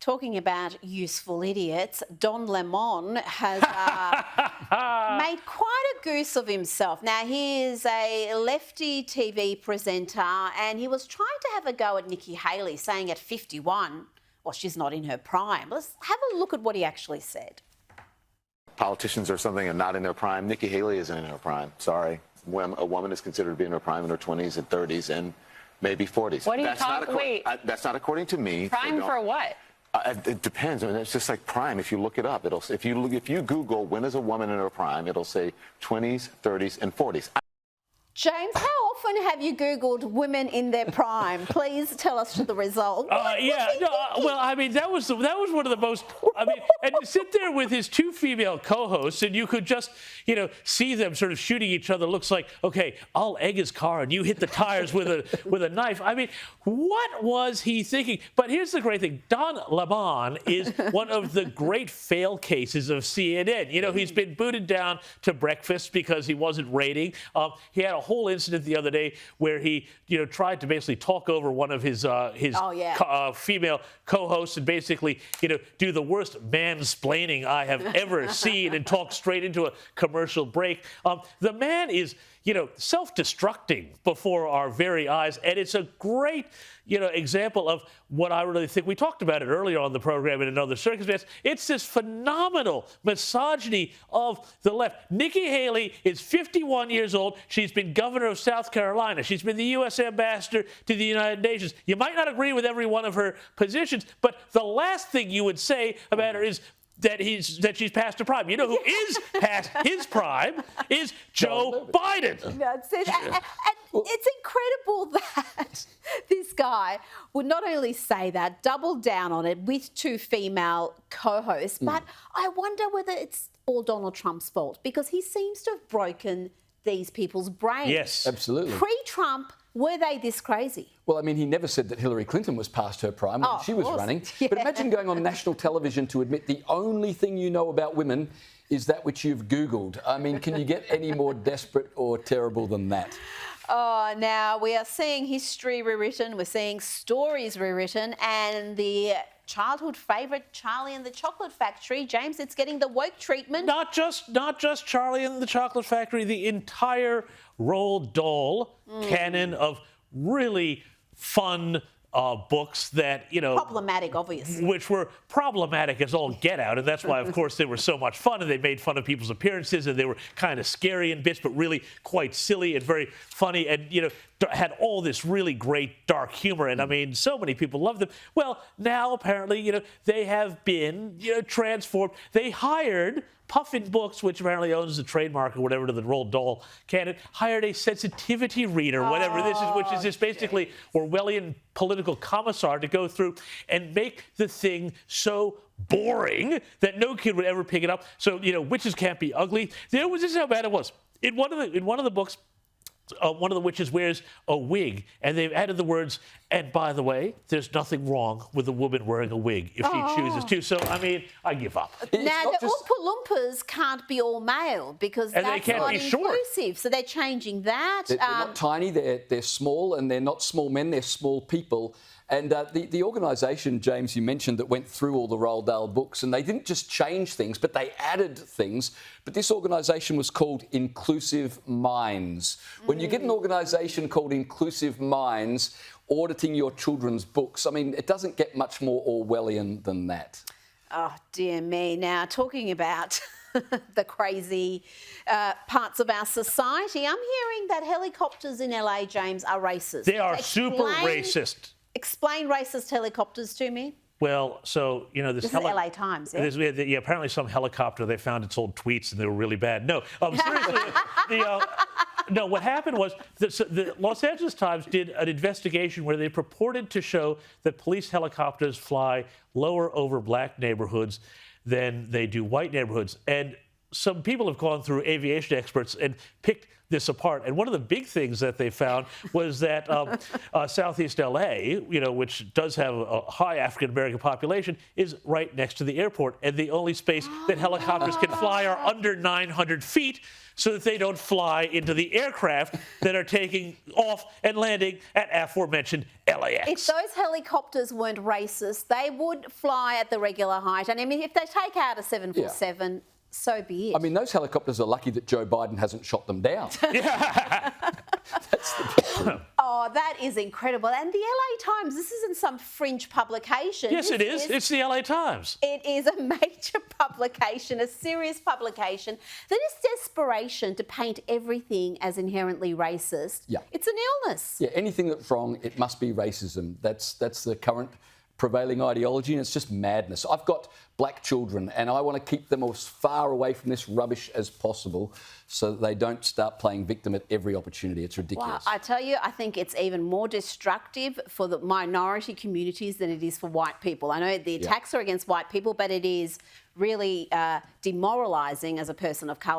Talking about useful idiots, Don Lemon has made quite a goose of himself. Now, he is a lefty TV presenter and he was trying to have a go at Nikki Haley, saying at 51, well, she's not in her prime. Let's have a look at what he actually said. Politicians or something are not in their prime. Nikki Haley isn't in her prime. Sorry. When a woman is considered to be in her prime in her 20s and 30s and maybe 40s. What are you talking? Wait. That's not according to me. Prime for what? It depends. I mean, it's just like prime. If you look it up, it'll. If you Google when is a woman in her prime, it'll say 20s, 30s, and 40s. James, how often have you Googled women in their prime? Please tell us the result. Well, I mean, that was one of the most. I mean, and to sit there with his two female co-hosts, and you could just, see them sort of shooting each other. Looks like, okay, I'll egg his car, and you hit the tires with a knife. I mean, what was he thinking? But here's the great thing: Don Lemon is one of the great fail cases of CNN. He's been booted down to breakfast because he wasn't rating. He had a whole incident the other day where he, tried to basically talk over one of his female co-hosts and basically, do the worst mansplaining I have ever seen and talk straight into a commercial break. The man is, self-destructing before our very eyes, and it's a great, example of what I really think. We talked about it earlier on the program in another circumstance. It's this phenomenal misogyny of the left. Nikki Haley is 51 years old. She's been governor of South Carolina. She's been the U.S. ambassador to the United Nations. You might not agree with every one of her positions, but the last thing you would say about her is that she's past her prime. You know who is past his prime is Joe Biden. That's it. And it's incredible that this guy would not only say that, double down on it with two female co-hosts, but I wonder whether it's all Donald Trump's fault, because he seems to have broken these people's brains. Yes, absolutely. Pre-Trump, were they this crazy? Well, I mean, he never said that Hillary Clinton was past her prime when she was running. Yeah. But imagine going on national television to admit the only thing you know about women is that which you've Googled. I mean, can you get any more desperate or terrible than that? Oh, now we are seeing history rewritten, we're seeing stories rewritten, and the childhood favourite Charlie and the Chocolate Factory, James, it's getting the woke treatment. Not just Charlie and the Chocolate Factory, the entire Roald Dahl canon of really fun books that, problematic, obviously. Which were problematic as all get out. And that's why, of course, they were so much fun. And they made fun of people's appearances. And they were kind of scary in bits, but really quite silly and very funny. And, had all this really great dark humor. And, I mean, so many people loved them. Well, now, apparently, they have been, transformed. They hired Puffin Books, which apparently owns the trademark or whatever to the Roald Dahl canon, hired a sensitivity reader, whatever this is, which is just basically Orwellian political commissar to go through and make the thing so boring that no kid would ever pick it up. So, witches can't be ugly. This is how bad it was. In one of the books, one of the witches wears a wig, and they've added the words, and by the way, there's nothing wrong with a woman wearing a wig if she chooses to. So, I mean, I give up. Now, the Oompa Loompas can't be all male because that's not inclusive. So they're changing that. They're not tiny, they're small, and they're not small men, they're small people. And the organisation, James, you mentioned, that went through all the Roald Dahl books, and they didn't just change things, but they added things. But this organisation was called Inclusive Minds. When you get an organisation called Inclusive Minds auditing your children's books, I mean, it doesn't get much more Orwellian than that. Oh, dear me. Now, talking about the crazy parts of our society, I'm hearing that helicopters in LA, James, are racist. They are super racist. Explain racist helicopters to me. Well, so, this is LA Times, yeah? Apparently some helicopter, they found its old tweets and they were really bad. No, seriously, no, what happened was the Los Angeles Times did an investigation where they purported to show that police helicopters fly lower over black neighborhoods than they do white neighborhoods. And some people have gone through, aviation experts, and picked this apart. And one of the big things that they found was that Southeast LA, which does have a high African-American population, is right next to the airport. And the only space that helicopters can fly are under 900 feet so that they don't fly into the aircraft that are taking off and landing at aforementioned LAX. If those helicopters weren't racist, they would fly at the regular height. And I mean, if they take out a 747, so be it. I mean, those helicopters are lucky that Joe Biden hasn't shot them down. That's the problem. Oh, that is incredible. And the LA Times, this isn't some fringe publication. Yes, it is. It's the LA Times. It is a major publication, a serious publication that is desperation to paint everything as inherently racist. Yeah. It's an illness. Yeah, anything that's wrong, it must be racism. That's the current prevailing ideology, and it's just madness. I've got black children, and I want to keep them as far away from this rubbish as possible so that they don't start playing victim at every opportunity. It's ridiculous. Wow, I tell you, I think it's even more destructive for the minority communities than it is for white people. I know the attacks are against white people, but it is really demoralising as a person of colour.